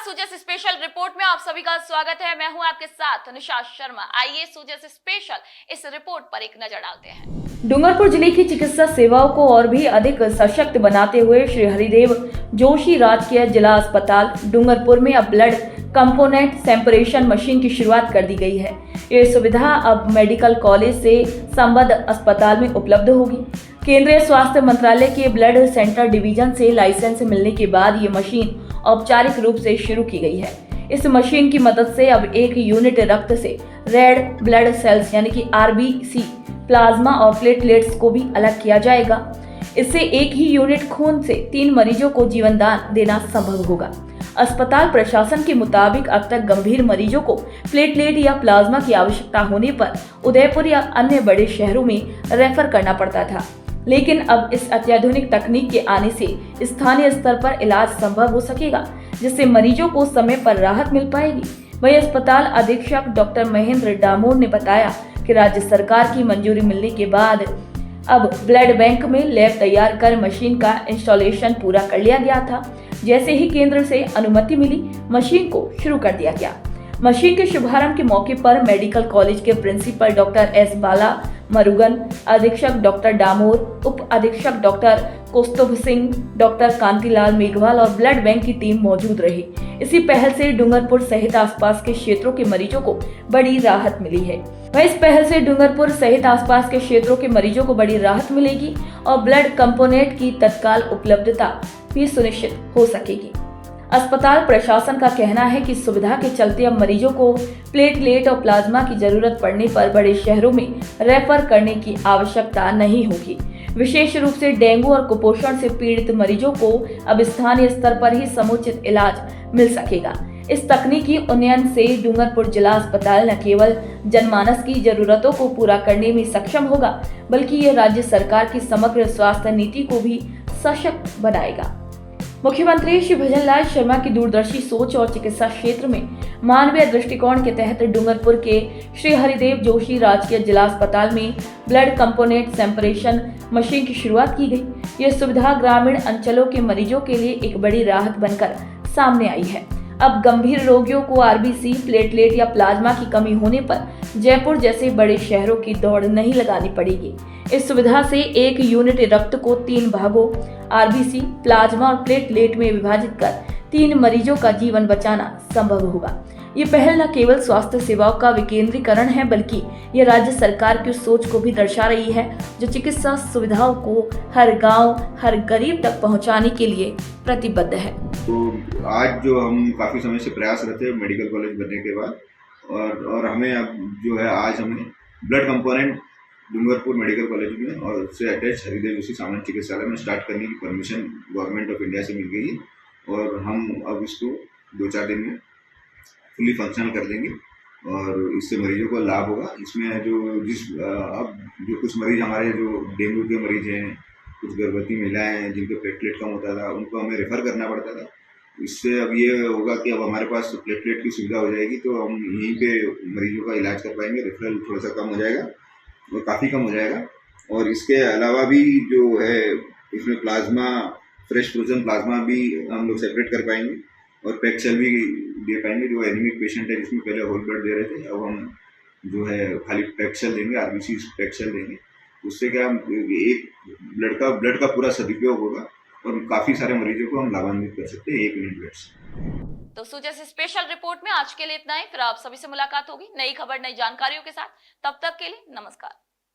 सूजस special report में आप सभी का स्वागत है। मैं हूं आपके साथ निशा शर्मा। आइए सूजस स्पेशल इस रिपोर्ट पर एक नजर डालते हैं। डूंगरपुर जिले की चिकित्सा सेवाओं को और भी अधिक सशक्त बनाते हुए श्री हरिदेव जोशी राजकीय जिला अस्पताल डूंगरपुर में अब ब्लड कंपोनेंट सेपरेशन मशीन की शुरुआत कर दी गई है। ये सुविधा अब मेडिकल कॉलेज से संबद्ध अस्पताल में उपलब्ध होगी। केंद्रीय स्वास्थ्य मंत्रालय के ब्लड सेंटर डिवीजन से लाइसेंस मिलने के बाद ये मशीन औपचारिक रूप से शुरू की गई है। इस मशीन की मदद से अब एक यूनिट रक्त से रेड ब्लड सेल्स यानी कि आरबीसी, प्लाज्मा और प्लेटलेट्स को भी अलग किया जाएगा। इससे एक ही यूनिट खून से 3 मरीजों को जीवन दान देना संभव होगा। अस्पताल प्रशासन के मुताबिक अब तक गंभीर मरीजों को प्लेटलेट या प्लाज्मा की आवश्यकता होने पर उदयपुर या अन्य बड़े शहरों में रेफर करना पड़ता था, लेकिन अब इस अत्याधुनिक तकनीक के आने से स्थानीय स्तर पर इलाज संभव हो सकेगा, जिससे मरीजों को समय पर राहत मिल पाएगी। वहीं अस्पताल अधीक्षक डॉक्टर महेंद्र डामोर ने बताया कि राज्य सरकार की मंजूरी मिलने के बाद अब ब्लड बैंक में लैब तैयार कर मशीन का इंस्टॉलेशन पूरा कर लिया गया था। जैसे ही केंद्र से अनुमति मिली, मशीन को शुरू कर दिया गया। मशीन के शुभारंभ के मौके पर मेडिकल कॉलेज के प्रिंसिपल डॉक्टर एस बाला मरुगन, अधीक्षक डॉक्टर डामोर, उप अधीक्षक डॉक्टर कौस्तुभ सिंह, डॉक्टर कांतिलाल मेघवाल और ब्लड बैंक की टीम मौजूद रही। इसी पहल से डूंगरपुर सहित आसपास के क्षेत्रों के मरीजों को बड़ी राहत मिली है। वह इस पहल से डूंगरपुर सहित आसपास के क्षेत्रों के मरीजों को बड़ी राहत मिलेगी और ब्लड कंपोनेंट की तत्काल उपलब्धता भी सुनिश्चित हो सकेगी। अस्पताल प्रशासन का कहना है कि सुविधा के चलते अब मरीजों को प्लेटलेट और प्लाज्मा की जरूरत पड़ने पर बड़े शहरों में रेफर करने की आवश्यकता नहीं होगी। विशेष रूप से डेंगू और कुपोषण से पीड़ित मरीजों को अब स्थानीय स्तर पर ही समुचित इलाज मिल सकेगा। इस तकनीकी उन्नयन से डूंगरपुर जिला अस्पताल न केवल जनमानस की जरूरतों को पूरा करने में सक्षम होगा, बल्कि ये राज्य सरकार की समग्र स्वास्थ्य नीति को भी सशक्त बनाएगा। मुख्यमंत्री श्री भजनलाल शर्मा की दूरदर्शी सोच और चिकित्सा क्षेत्र में मानवीय दृष्टिकोण के तहत डूंगरपुर के श्री हरिदेव जोशी राजकीय जिला अस्पताल में ब्लड कंपोनेंट सेपरेशन मशीन की शुरुआत की गई। यह सुविधा ग्रामीण अंचलों के मरीजों के लिए एक बड़ी राहत बनकर सामने आई है। अब गंभीर रोगियों को आरबीसी, प्लेटलेट या प्लाज्मा की कमी होने पर जयपुर जैसे बड़े शहरों की दौड़ नहीं लगानी पड़ेगी। इस सुविधा से एक यूनिट रक्त को 3 भागों आरबीसी, प्लाज्मा और प्लेटलेट में विभाजित कर 3 मरीजों का जीवन बचाना संभव होगा। ये पहल न केवल स्वास्थ्य सेवाओं का विकेंद्रीकरण है, बल्कि ये राज्य सरकार की सोच को भी दर्शा रही है, जो चिकित्सा सुविधाओं को हर गांव, हर गरीब तक पहुंचाने के लिए प्रतिबद्ध है। तो आज जो हम काफ़ी समय से प्रयासरत है मेडिकल कॉलेज बनने के बाद, और हमें अब जो है आज हमें blood component Dungarpur medical college में और उससे अटैच हरिदेव जोशी सामान्य चिकित्सालय में स्टार्ट करने की परमिशन गवर्नमेंट ऑफ इंडिया से मिल गई है, और हम अब इसको 2-4 दिन में फुली फंक्शनल कर देंगे और इससे मरीजों को लाभ होगा। इसमें अब जो कुछ मरीज हमारे जो डेंगू के मरीज हैं, कुछ गर्भवती महिलाएं हैं जिनके प्लेटलेट कम होता था, उनको हमें रेफ़र करना पड़ता था। इससे अब ये होगा कि अब हमारे पास प्लेटलेट की सुविधा हो जाएगी, तो हम यहीं पे मरीजों का इलाज कर पाएंगे। रेफरल थोड़ा सा कम हो जाएगा और काफ़ी कम हो जाएगा। और इसके अलावा भी जो है इसमें प्लाज्मा, फ्रेश फ्रोजन प्लाज्मा भी हम लोग सेपरेट कर पाएंगे और पैक सेल भी दे पाएंगे। जो एनीमिक पेशेंट है जिसमें पहले होल ब्लड दे रहे थे, अब हम जो है खाली पैक सेल देंगे, आरबीसी पैक सेल देंगे। उससे क्या एक ब्लड का पूरा सदुपयोग होगा और काफ़ी सारे मरीजों को हम लाभान्वित कर सकते हैं 1 यूनिट ब्लड से। तो सूजस स्पेशल रिपोर्ट में आज के लिए इतना ही। फिर आप सभी से मुलाकात होगी नई खबर, नई जानकारियों के साथ। तब तक के लिए नमस्कार।